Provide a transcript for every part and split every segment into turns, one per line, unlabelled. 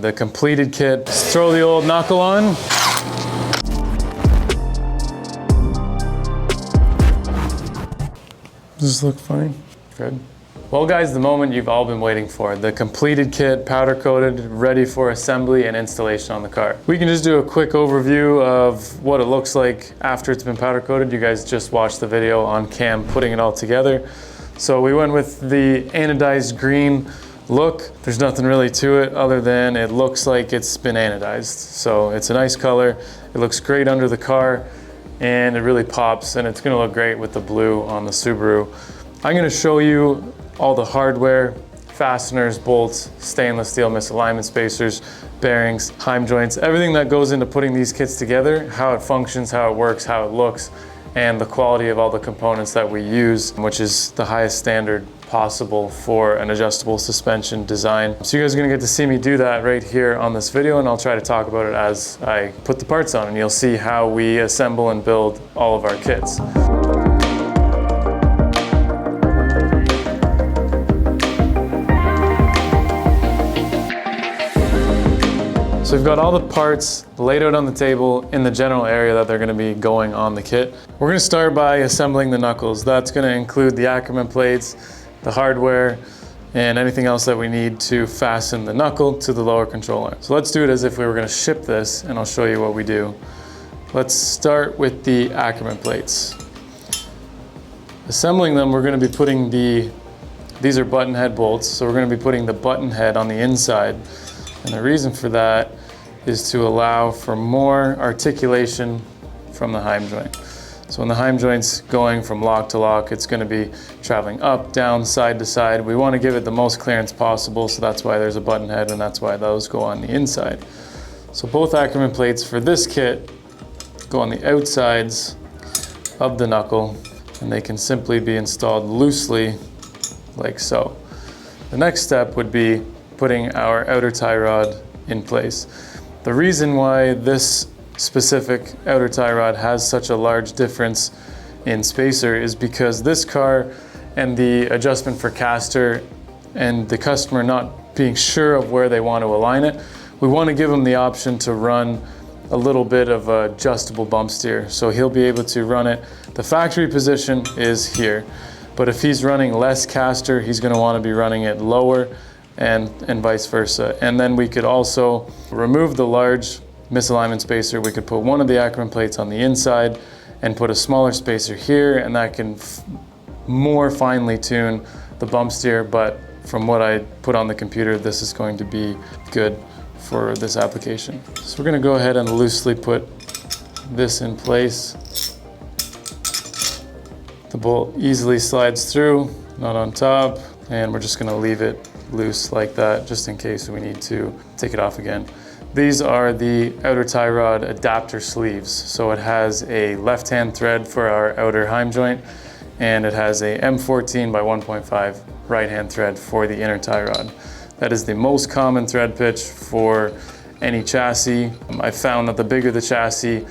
the completed kit. Let's throw the old knuckle on. Does this look funny? Good. Well guys, the moment you've all been waiting for, the completed kit, powder coated, ready for assembly and installation on the car. We can just do a quick overview of what it looks like after it's been powder coated. You guys just watched the video on cam putting it all together. So we went with the anodized green look. There's nothing really to it other than it looks like it's been anodized. So it's a nice color. It looks great under the car and it really pops, and it's gonna look great with the blue on the Subaru. I'm gonna show you all the hardware, fasteners, bolts, stainless steel misalignment spacers, bearings, heim joints, everything that goes into putting these kits together, how it functions, how it works, how it looks, and the quality of all the components that we use, which is the highest standard possible for an adjustable suspension design. So you guys are gonna get to see me do that right here on this video, and I'll try to talk about it as I put the parts on, and you'll see how we assemble and build all of our kits. So we've got all the parts laid out on the table in the general area that they're gonna be going on the kit. We're gonna start by assembling the knuckles. That's gonna include the Ackermann plates, the hardware, and anything else that we need to fasten the knuckle to the lower control arm. So let's do it as if we were gonna ship this, and I'll show you what we do. Let's start with the Ackermann plates. Assembling them, we're gonna be putting these are button head bolts, so we're gonna be putting the button head on the inside. And the reason for that is to allow for more articulation from the heim joint. So when the heim joint's going from lock to lock, it's gonna be traveling up, down, side to side. We wanna give it the most clearance possible, so that's why there's a button head, and that's why those go on the inside. So both Ackermann plates for this kit go on the outsides of the knuckle, and they can simply be installed loosely like so. The next step would be putting our outer tie rod in place. The reason why this specific outer tie rod has such a large difference in spacer is because this car and the adjustment for caster and the customer not being sure of where they want to align it, we want to give them the option to run a little bit of adjustable bump steer. So he'll be able to run it. The factory position is here, but if he's running less caster, he's going to want to be running it lower, and vice versa. And then we could also remove the large misalignment spacer. We could put one of the Ackermann plates on the inside and put a smaller spacer here, and that can more finely tune the bump steer. But from what I put on the computer, this is going to be good for this application. So we're gonna go ahead and loosely put this in place. The bolt easily slides through, not on top, and we're just gonna leave it loose like that, just in case we need to take it off again. These are the outer tie rod adapter sleeves. So it has a left-hand thread for our outer heim joint, and it has a M14 by 1.5 right-hand thread for the inner tie rod. That is the most common thread pitch for any chassis. I found that the bigger the chassis,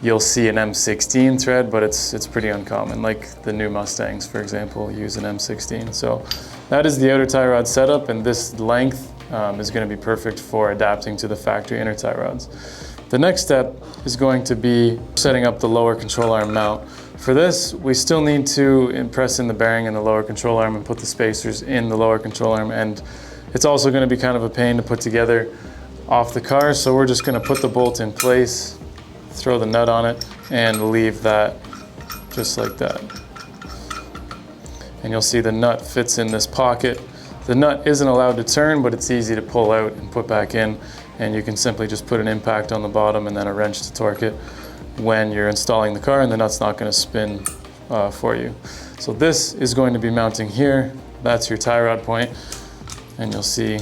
you'll see an M16 thread, but it's pretty uncommon. Like the new Mustangs, for example, use an M16. So that is the outer tie rod setup, and this length is going to be perfect for adapting to the factory inner tie rods. The next step is going to be setting up the lower control arm mount. For this, we still need to press in the bearing in the lower control arm and put the spacers in the lower control arm, and it's also going to be kind of a pain to put together off the car, so we're just going to put the bolt in place, throw the nut on it, and leave that just like that. And you'll see the nut fits in this pocket. The nut isn't allowed to turn, but it's easy to pull out and put back in, and you can simply just put an impact on the bottom and then a wrench to torque it when you're installing the car, and the nut's not going to spin for you. So this is going to be mounting here. That's your tie rod point, and you'll see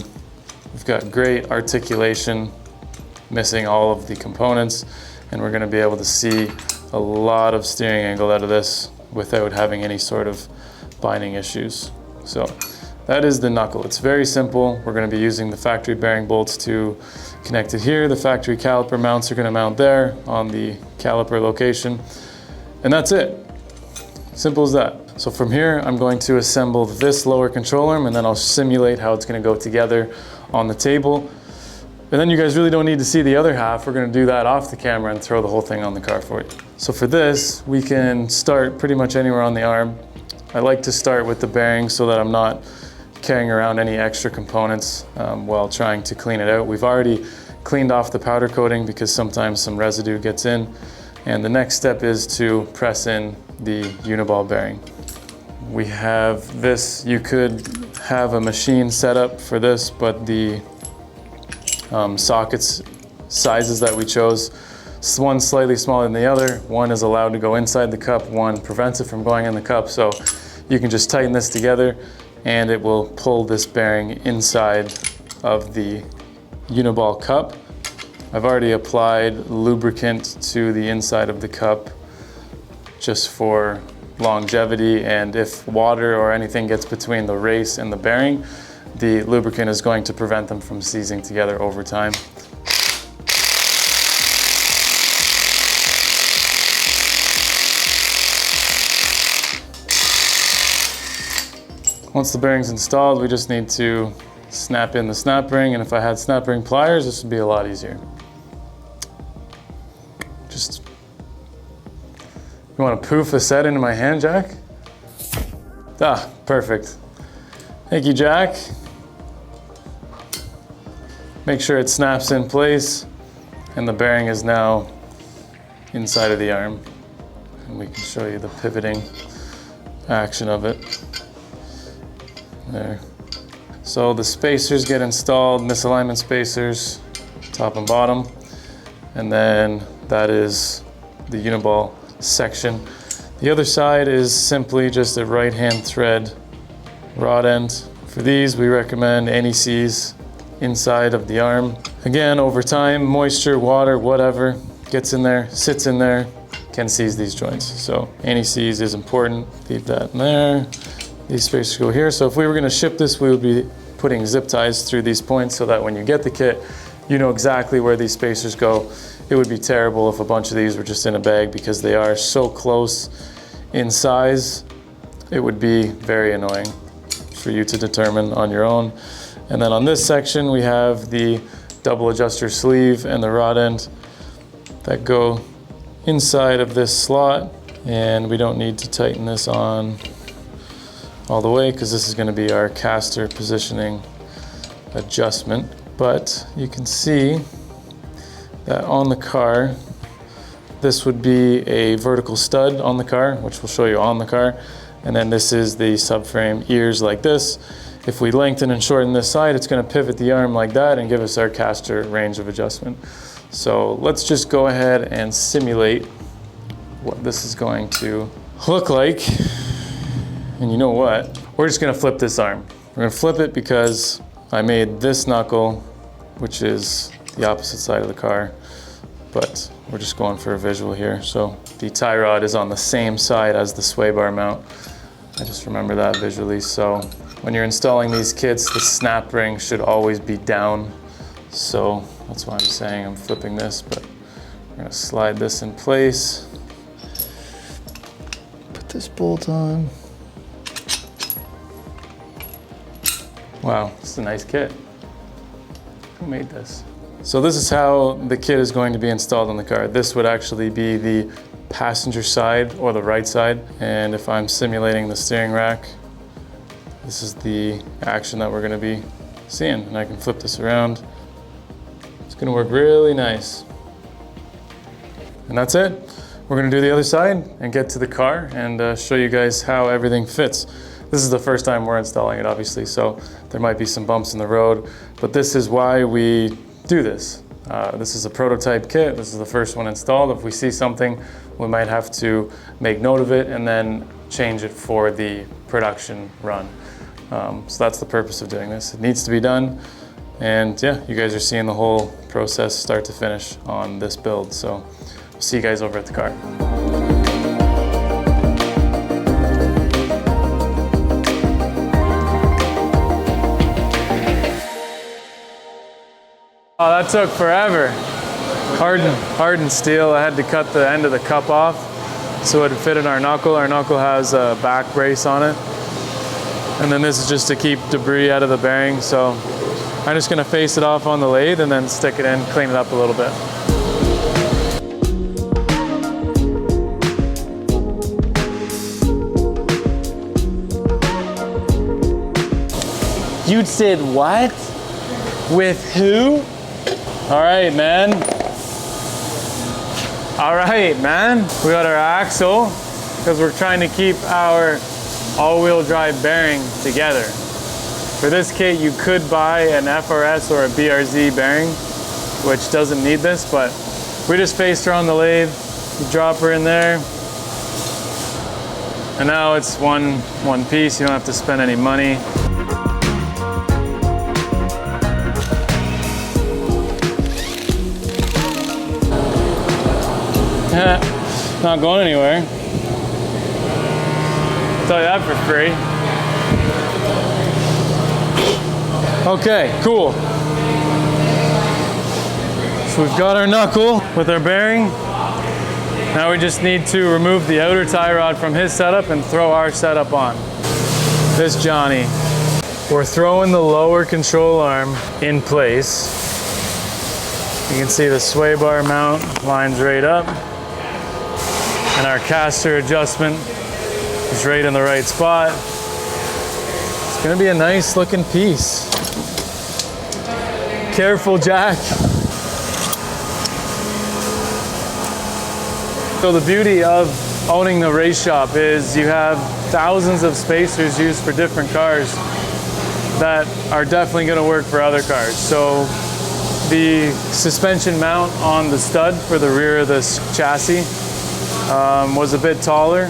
we've got great articulation, missing all of the components, and we're going to be able to see a lot of steering angle out of this without having any sort of binding issues. So that is the knuckle. It's very simple. We're going to be using the factory bearing bolts to connect it here. The factory caliper mounts are going to mount there on the caliper location, and that's it. Simple as that. So from here, I'm going to assemble this lower control arm, and then I'll simulate how it's going to go together on the table. And then you guys really don't need to see the other half. We're gonna do that off the camera and throw the whole thing on the car for you. So for this, we can start pretty much anywhere on the arm. I like to start with the bearing so that I'm not carrying around any extra components while trying to clean it out. We've already cleaned off the powder coating because sometimes some residue gets in. And the next step is to press in the uniball bearing. We have this, you could have a machine set up for this, but the sockets sizes that we chose, one slightly smaller than the other. One is allowed to go inside the cup, one prevents it from going in the cup. So you can just tighten this together and it will pull this bearing inside of the uniball cup. I've already applied lubricant to the inside of the cup just for longevity, and if water or anything gets between the race and the bearing, the lubricant is going to prevent them from seizing together over time. Once the bearing's installed, we just need to snap in the snap ring, and if I had snap ring pliers, this would be a lot easier. Just, you want to poof a set into my hand, Jack? Ah, perfect. Thank you, Jack. Make sure it snaps in place, and the bearing is now inside of the arm. And we can show you the pivoting action of it. There. So the spacers get installed, misalignment spacers, top and bottom, and then that is the uniball section. The other side is simply just a right-hand thread rod end. For these, we recommend NECs inside of the arm. Again, over time, moisture, water, whatever gets in there, sits in there, can seize these joints. So NECs is important. Leave that in there. These spacers go here. So if we were going to ship this, we would be putting zip ties through these points so that when you get the kit, you know exactly where these spacers go. It would be terrible if a bunch of these were just in a bag because they are so close in size. It would be very annoying for you to determine on your own. And then on this section, we have the double adjuster sleeve and the rod end that go inside of this slot. And we don't need to tighten this on all the way because this is going to be our caster positioning adjustment. But you can see that on the car, this would be a vertical stud on the car, which we'll show you on the car. And then this is the subframe ears like this. If we lengthen and shorten this side, it's going to pivot the arm like that and give us our caster range of adjustment. So let's just go ahead and simulate what this is going to look like. And you know what? We're just gonna flip this arm. We're gonna flip it because I made this knuckle, which is the opposite side of the car, but we're just going for a visual here. So the tie rod is on the same side as the sway bar mount. I just remember that visually. So when you're installing these kits, the snap ring should always be down. So that's why I'm saying I'm flipping this, but we're gonna slide this in place. Put this bolt on. Wow, this is a nice kit. Who made this? So this is how the kit is going to be installed on the car. This would actually be the passenger side or the right side. And if I'm simulating the steering rack, this is the action that we're gonna be seeing. And I can flip this around. It's gonna work really nice. And that's it. We're gonna do the other side and get to the car and show you guys how everything fits. This is the first time we're installing it, obviously, so there might be some bumps in the road, but this is why we do this. This is a prototype kit. This is the first one installed. If we see something, we might have to make note of it and then change it for the production run. So that's the purpose of doing this. It needs to be done. And yeah, you guys are seeing the whole process start to finish on this build. So we'll see you guys over at the car. Oh, that took forever. Hardened steel. I had to cut the end of the cup off so it would fit in our knuckle. Our knuckle has a back brace on it. And then this is just to keep debris out of the bearing. So I'm just gonna face it off on the lathe and then stick it in, clean it up a little bit. You said what? With who? All right, man. All right, man. We got our axle because we're trying to keep our all-wheel drive bearing together. For this kit, you could buy an FRS or a BRZ bearing, which doesn't need this, but we just faced her on the lathe. You drop her in there. And now it's one piece. You don't have to spend any money. Not going anywhere. I'll tell you that for free. Okay, cool. So we've got our knuckle with our bearing. Now we just need to remove the outer tie rod from his setup and throw our setup on. This Johnny. We're throwing the lower control arm in place. You can see the sway bar mount lines right up. And our caster adjustment is right in the right spot. It's gonna be a nice looking piece. Careful, Jack. So the beauty of owning the race shop is you have thousands of spacers used for different cars that are definitely gonna work for other cars. So the suspension mount on the stud for the rear of this chassis was a bit taller.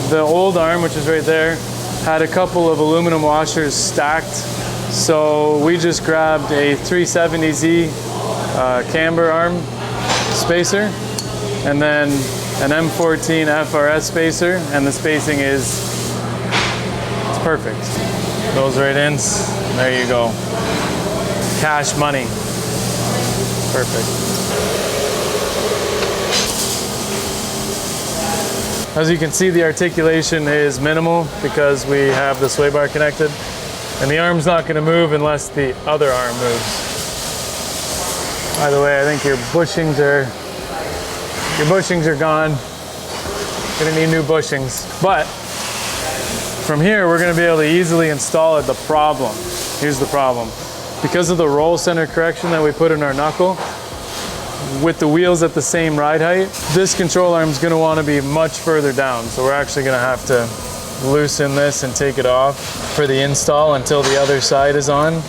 The old arm, which is right there, had a couple of aluminum washers stacked. So we just grabbed a 370Z camber arm spacer and then an M14 FRS spacer, and the spacing it's perfect. Goes right in, there you go. Cash money, perfect. As you can see, the articulation is minimal because we have the sway bar connected, and the arm's not going to move unless the other arm moves. By the way, I think your bushings are gone. Gonna need new bushings. But from here, we're going to be able to easily install it. The problem, here's the problem. Because of the roll center correction that we put in our knuckle, with the wheels at the same ride height, this control arm is going to want to be much further down. So we're actually going to have to loosen this and take it off for the install until the other side is on,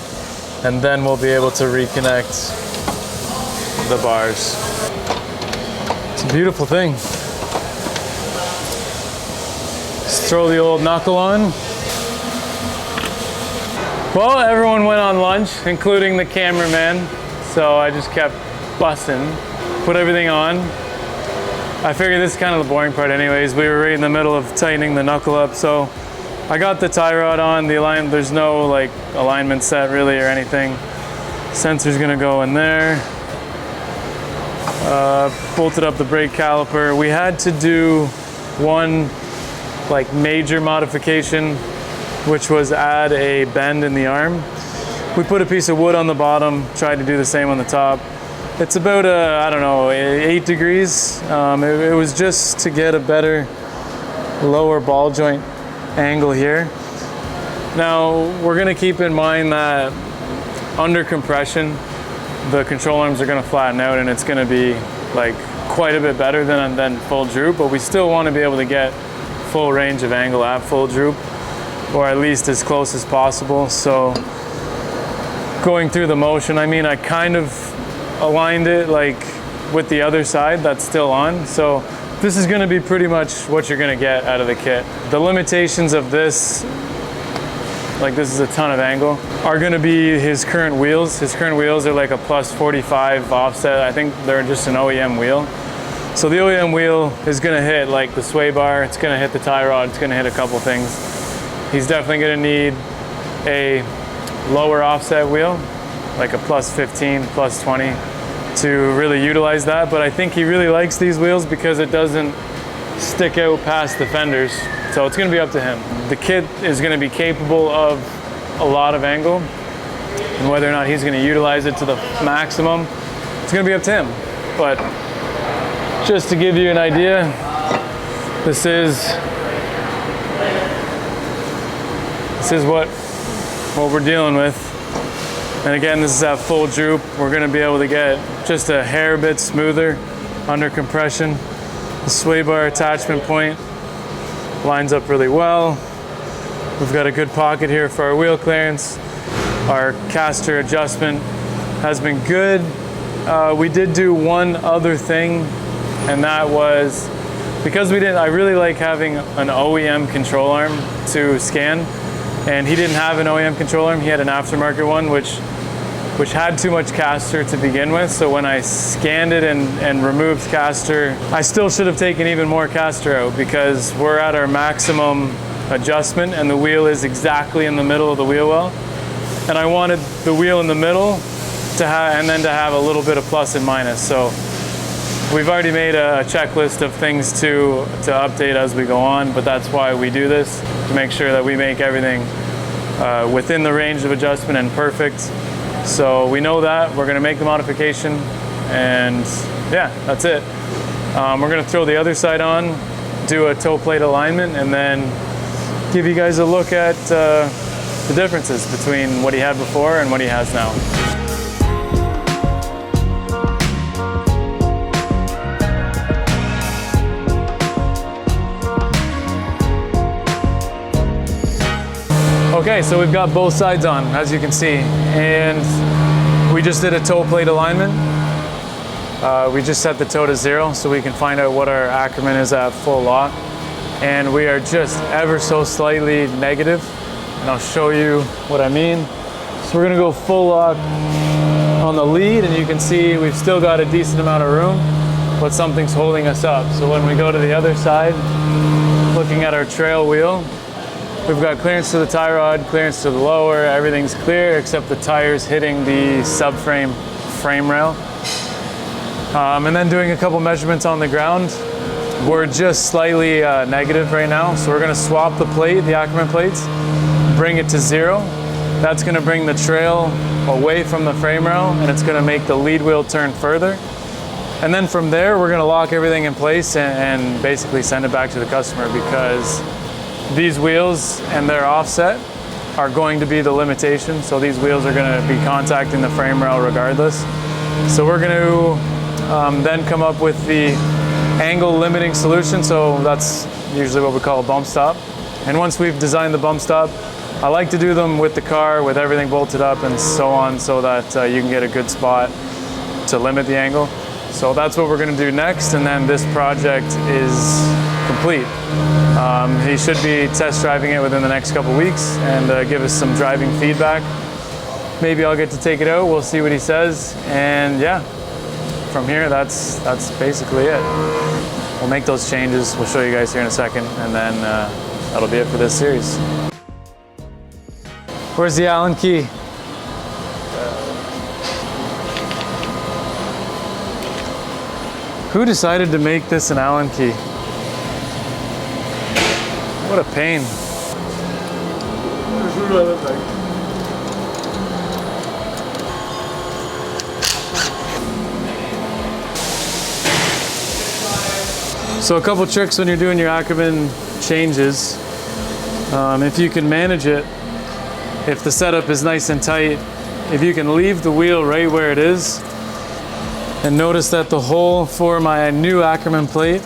and then we'll be able to reconnect the bars. It's a beautiful thing. Let's throw the old knuckle on. Well, everyone went on lunch, including the cameraman, so I just kept bussing, put everything on. I figured this is kind of the boring part anyways. We were right in the middle of tightening the knuckle up, so I got the tie rod on, the alignment, there's no like alignment set really or anything. Sensor's gonna go in there. Bolted up the brake caliper. We had to do one like major modification, which was add a bend in the arm. We put a piece of wood on the bottom, tried to do the same on the top. It's about, I don't know, 8 degrees. It was just to get a better lower ball joint angle here. Now, we're gonna keep in mind that under compression, the control arms are gonna flatten out and it's gonna be like quite a bit better than full droop, but we still wanna be able to get full range of angle at full droop, or at least as close as possible. So going through the motion, I mean, I kind of aligned it like with the other side that's still on. So this is gonna be pretty much what you're gonna get out of the kit. The limitations of this, like this is a ton of angle, are gonna be his current wheels. His current wheels are like a plus 45 offset. I think they're just an OEM wheel. So the OEM wheel is gonna hit like the sway bar, it's gonna hit the tie rod, it's gonna hit a couple things. He's definitely gonna need a lower offset wheel, like a plus 15, plus 20, to really utilize that. But I think he really likes these wheels because it doesn't stick out past the fenders. So it's gonna be up to him. The kit is gonna be capable of a lot of angle. And whether or not he's gonna utilize it to the maximum, it's gonna be up to him. But just to give you an idea, this is what we're dealing with. And again, this is at full droop. We're gonna be able to get just a hair bit smoother under compression. The sway bar attachment point lines up really well. We've got a good pocket here for our wheel clearance. Our caster adjustment has been good. We did do one other thing, and that was because I really like having an OEM control arm to scan, and he didn't have an OEM control arm. He had an aftermarket one, which had too much caster to begin with. So when I scanned it and removed caster, I still should have taken even more caster out because we're at our maximum adjustment and the wheel is exactly in the middle of the wheel well. And I wanted the wheel in the middle and then to have a little bit of plus and minus. So we've already made a checklist of things to update as we go on, but that's why we do this, to make sure that we make everything within the range of adjustment and perfect. So we know that, we're gonna make the modification, and yeah, that's it. We're gonna throw the other side on, do a toe plate alignment, and then give you guys a look at the differences between what he had before and what he has now. Okay, so we've got both sides on, as you can see, and we just did a toe plate alignment. We just set the toe to 0 so we can find out what our Ackermann is at full lock. And we are just ever so slightly negative, and I'll show you what I mean. So we're gonna go full lock on the lead, and you can see we've still got a decent amount of room, but something's holding us up. So when we go to the other side, looking at our trail wheel, we've got clearance to the tie rod, clearance to the lower, everything's clear except the tires hitting the subframe frame rail. And then doing a couple measurements on the ground. We're just slightly negative right now, so we're gonna swap the plate, the Ackermann plates, bring it to 0. That's gonna bring the trail away from the frame rail, and it's gonna make the lead wheel turn further. And then from there, we're gonna lock everything in place and basically send it back to the customer, because these wheels and their offset are going to be the limitation. So these wheels are gonna be contacting the frame rail regardless. So we're gonna then come up with the angle limiting solution. So that's usually what we call a bump stop. And once we've designed the bump stop, I like to do them with the car, with everything bolted up and so on, so that you can get a good spot to limit the angle. So that's what we're gonna do next, and then this project is complete. He should be test driving it within the next couple weeks and give us some driving feedback. Maybe I'll get to take it out, we'll see what he says, and yeah, from here, that's basically it. We'll make those changes, we'll show you guys here in a second, and then that'll be it for this series. Where's the Allen key? Who decided to make this an Allen key? What a pain. So a couple tricks when you're doing your Ackermann changes. If you can manage it, if the setup is nice and tight, if you can leave the wheel right where it is, and notice that the hole for my new Ackermann plate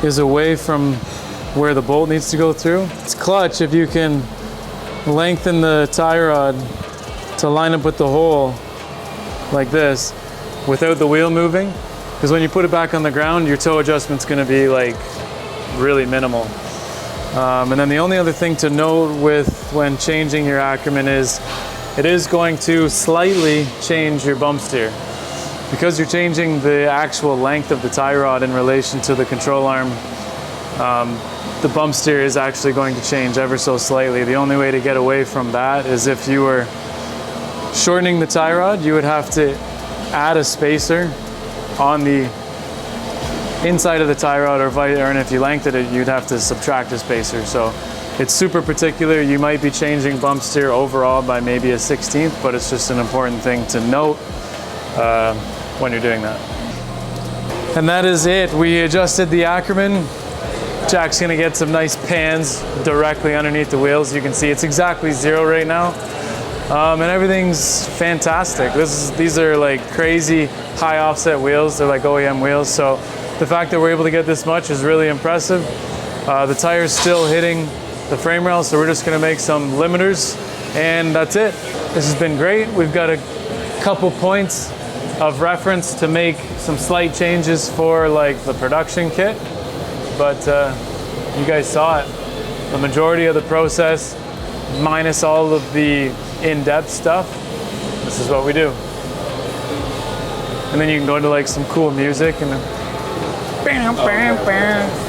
is away from where the bolt needs to go through. It's clutch if you can lengthen the tie rod to line up with the hole like this without the wheel moving, because when you put it back on the ground, your toe adjustment's gonna be like really minimal. And then the only other thing to note with when changing your Ackermann is it is going to slightly change your bump steer. Because you're changing the actual length of the tie rod in relation to the control arm, the bump steer is actually going to change ever so slightly. The only way to get away from that is if you were shortening the tie rod, you would have to add a spacer on the inside of the tie rod, and if you lengthened it, you'd have to subtract a spacer. So It's super particular. You might be changing bump steer overall by maybe a 1/16th, but it's just an important thing to note when you're doing that. And that is it. We adjusted the Ackermann. Jack's gonna get some nice pans directly underneath the wheels. You can see it's exactly 0 right now. And everything's fantastic. These are like crazy high offset wheels. They're like OEM wheels. So the fact that we're able to get this much is really impressive. The tire's still hitting the frame rail, so we're just gonna make some limiters, and that's it. This has been great. We've got a couple points of reference to make some slight changes for like the production kit, but you guys saw it. The majority of the process, minus all of the in-depth stuff, this is what we do. And then you can go into like some cool music and then, bam, bam, bam.